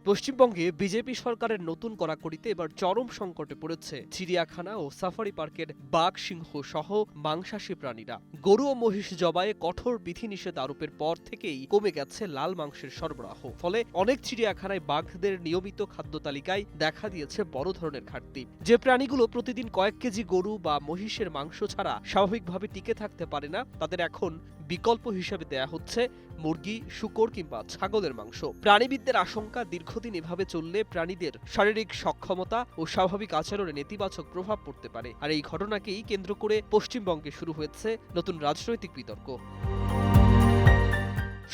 পশ্চিমবঙ্গে বিজেপি সরকারের নতুন কড়াকড়িতে এবার চরম সংকটে পড়েছে চিড়িয়াখানা ও সাফারি পার্কের বাঘ, সিংহ সহ মাংসাশী প্রাণীরা। গরু ও মহিষ জবাইয়ে কঠোর বিধিনিষেধ আরোপের পর থেকেই কমে গেছে লাল মাংসের সরবরাহ। ফলে অনেক চিড়িয়াখানায় বাঘদের নিয়মিত খাদ্য তালিকায় দেখা দিয়েছে বড় ধরনের ঘাটতি। যে প্রাণীগুলো প্রতিদিন কয়েক কেজি গরু বা মহিষের মাংস ছাড়া স্বাভাবিকভাবে টিকে থাকতে পারে না, তাদের এখন বিকল্প হিসেবে দেয়া হচ্ছে মুরগি, শূকর কিংবা ছাগলের মাংস। প্রাণীবিদদের আশঙ্কা, দীর্ঘদিন এভাবে চললে প্রাণীদের শারীরিক সক্ষমতা ও স্বাভাবিক আচরণে নেতিবাচক প্রভাব পড়তে পারে। আর এই ঘটনাকেই কেন্দ্র করে পশ্চিমবঙ্গে শুরু হয়েছে নতুন রাজনৈতিক বিতর্ক।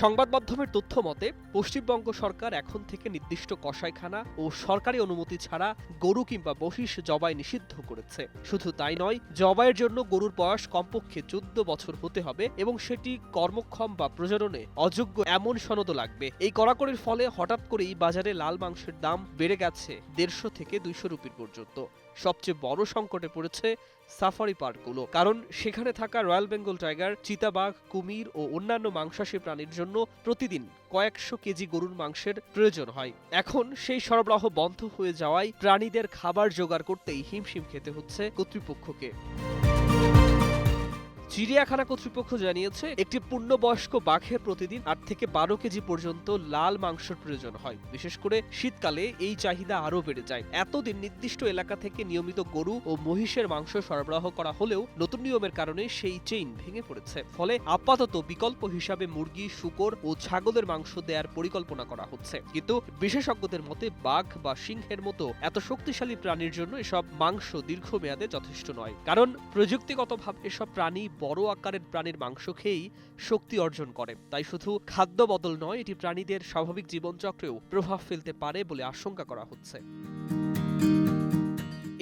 সংবাদ মাধ্যমের তথ্য মতে, পশ্চিমবঙ্গ সরকার এখন থেকে নির্দিষ্ট কসাইখানা ও সরকারি অনুমতি ছাড়া গরু কিংবা মহিষ জবাই নিষিদ্ধ করেছে। শুধু তাই নয়, জবাইয়ের জন্য গরুর বয়স কমপক্ষে 14 বছর হতে হবে এবং সেটি কর্মক্ষম বা প্রজননে অযোগ্য এমন সনদও লাগবে। এই কড়াকড়ির ফলে হঠাৎ করেই বাজারে লাল মাংসের দাম বেড়ে গেছে 150 থেকে 200 রুপি পর্যন্ত। সবচেয়ে বড় সংকটে পড়েছে সাফারি পার্কগুলো, কারণ সেখানে থাকা রয়্যাল বেঙ্গল টাইগার, চিতাবাঘ, কুমির ও অন্যান্য মাংসাশী প্রাণীর জন্য প্রতিদিন কয়েকশো কেজি গরুর মাংসের প্রয়োজন হয়। এখন সেই সরবরাহ বন্ধ হয়ে যাওয়ায় প্রাণীদের খাবার জোগাড় করতেই হিমশিম খেতে হচ্ছে কর্তৃপক্ষকে। চিড়িয়াখানা কর্তৃপক্ষ জানিয়েছে, একটি পূর্ণবয়স্ক বাঘের প্রতিদিন 8 থেকে 12 কেজি পর্যন্ত লাল মাংসের প্রয়োজন হয়। বিশেষ করে শীতকালে এই চাহিদা আরও বেড়ে যায়। এতদিন নির্দিষ্ট এলাকা থেকে নিয়মিত গরু ও মহিষের মাংস সরবরাহ করা হলেও নতুন নিয়মের কারণে সেই চেইন ভেঙে পড়েছে। ফলে আপাতত বিকল্প হিসাবে মুরগি, শূকর ও ছাগলের মাংস দেওয়ার পরিকল্পনা করা হচ্ছে। কিন্তু বিশেষজ্ঞদের মতে, বাঘ বা সিংহের মতো এত শক্তিশালী প্রাণীর জন্য এসব মাংস দীর্ঘমেয়াদে যথেষ্ট নয়, কারণ প্রযুক্তিগতভাবে এসব প্রাণী বড় আকারের প্রাণীর মাংস খেয়েই শক্তি অর্জন করে। তাই শুধু খাদ্য বদল নয়, এটি প্রাণীদের স্বাভাবিক জীবনচক্রেও প্রভাব ফেলতে পারে বলে আশঙ্কা করা হচ্ছে।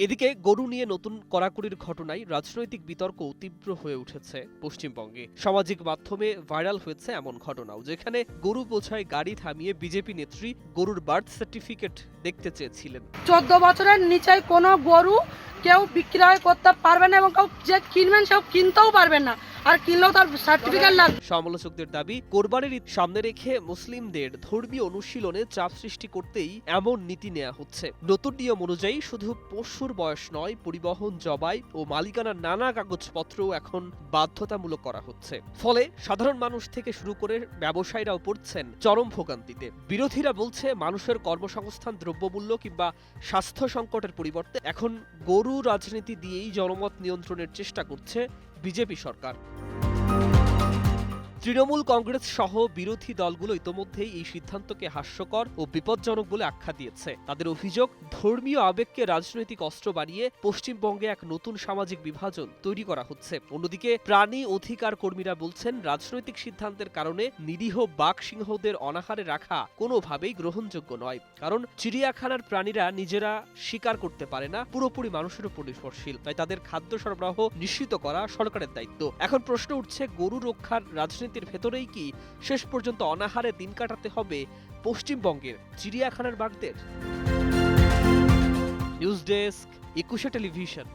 এদিকে গরু নিয়ে নতুন কড়াকড়ির ঘটনায় রাজনৈতিক বিতর্ক তীব্র হয়ে উঠেছে পশ্চিমবঙ্গে। সামাজিক মাধ্যমে ভাইরাল হয়েছে এমন ঘটনাও, যেখানে গরু বোঝাই গাড়ি থামিয়ে বিজেপি নেত্রী গরুর বার্থ সার্টিফিকেট দেখতে চেয়েছিলেন। 14 বছরের নিচে কোনো গরু কেউ বিক্রয় করতে পারবে না এবং কেউ যে কিনবেন সেও কিনতেও পারবেন না, আর কিনলেও তার সার্টিফিকেট লাগবে। সমালোচকদের দাবি, কোরবানির ঈদ সামনে রেখে মুসলিমদের ধর্মীয় অনুশীলনে চাপ সৃষ্টি করতেই এমন নীতি নেওয়া হচ্ছে। নতুন নিয়ম অনুযায়ী শুধু পশুর বয়স নয়, পরিবহন, জবাই ও মালিকানার নানা কাগজপত্রও এখন বাধ্যতামূলক করা হচ্ছে। ফলে সাধারণ মানুষ থেকে শুরু করে ব্যবসায়ীরাও পড়ছেন চরম ভোগান্তিতে। বিরোধীরা বলছে, মানুষের কর্মসংস্থান, দ্রব্যমূল্য কিংবা স্বাস্থ্য সংকটের পরিবর্তে এখন গরু রাজনীতি দিয়েই জনমত নিয়ন্ত্রণের চেষ্টা করছে বিজেপি সরকার। তৃণমূল কংগ্রেস সহ বিরোধী দলগুলো ইতোমধ্যেই এই সিদ্ধান্তকে হাস্যকর ও বিপজ্জনক বলে আখ্যা দিয়েছে। তাদের অভিযোগ, ধর্মীয় আবেগকে রাজনৈতিক অস্ত্র বানিয়ে পশ্চিমবঙ্গে এক নতুন সামাজিক বিভাজন তৈরি করা হচ্ছে। অন্যদিকে প্রাণী অধিকার কর্মীরা বলছেন, রাজনৈতিক সিদ্ধান্তের কারণে নিরীহ বাঘ, সিংহদের অনাহারে রাখা কোনোভাবেই গ্রহণযোগ্য নয়। কারণ চিড়িয়াখানার প্রাণীরা নিজেরা শিকার করতে পারে না, পুরোপুরি মানুষের উপর নির্ভরশীল। তাই তাদের খাদ্য সরবরাহ নিশ্চিত করা সরকারের দায়িত্ব। এখন প্রশ্ন উঠছে, গরু রক্ষার রাজনীতির ভেতরেই কি শেষ পর্যন্ত অনাহারে দিন কাটাতে হবে পশ্চিমবঙ্গের চিড়িয়াখানার বাঘদের? News desk, 21 television.